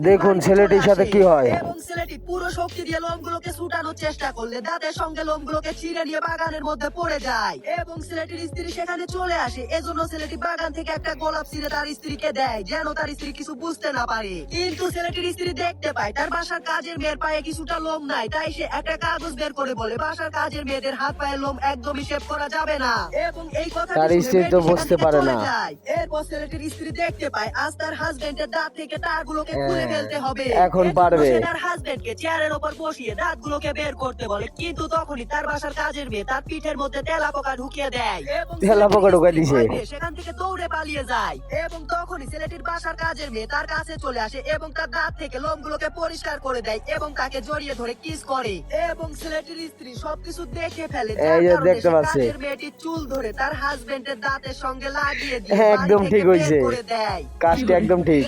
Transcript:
দেখুন ছেলেটির সাথে কি হয়। এবং ছেলেটি পুরো শক্তি দিয়ে লোমগুলোকে ছুটানোর চেষ্টা করলে দাঁতের সঙ্গে লোমগুলোকে ছিঁড়ে নিয়ে বাগানের মধ্যে পড়ে যায় এবং ছেলেটির স্ত্রী সেখানে চলে আসে। এজন্য ছেলেটি বাগান থেকে একটা গোলাপ ছিঁড়ে তার স্ত্রীকে দেয়, যেন তার স্ত্রী কিছু বুঝতে না পারে। কিন্তু ছেলেটির স্ত্রী দেখতে পায় তার বাসার কাজের মেয়ের পায়ে কিছুটা লোম নাই, তাই সে একটা কাগজ বের করে বলে বাসার কাজের মেয়েদের হাত পায়ের লোম একদমই শেভ করা যাবে না। এবং এই কথা তার স্ত্রী তো বুঝতে পারে না। এরপর ছেলেটির স্ত্রী দেখতে পায় আজ তার হাজবেন্ডের দাঁত থেকে তারগুলোকে খুলে ফেলতে হবে। এখন পারবে। সে তার হাজবেন্ডকে চেয়ারের উপর বসিয়ে দাঁতগুলোকে বের করতে বলে, কিন্তু তখনই তার বাসার কাজের মেয়ে তার পিঠের মধ্যে তেলাপোকা ঢুকিয়ে দেয় এবং তেলাপোকা ঢুকাই দিছে। সেখান থেকে দৌড়ে পালিয়ে যায়। এবং তখনই ছেলেটির বাসার কাজের মেয়ে তার কাছে চলে আসে এবং তার দাঁত থেকে লোমগুলোকে পরিষ্কার করে দেয় এবং তাকে জড়িয়ে ধরে কিস করে। এবং ছেলেটির স্ত্রী সবকিছু দেখে ফেলে, এই যে দেখতে পাচ্ছি কাজের মেয়েটি চুল ধরে তার হাজবেন্ডের দাঁতের সঙ্গে লাগিয়ে দিয়ে একদম ঠিক হয়েছে, করে দেয়। কাজটা একদম ঠিক।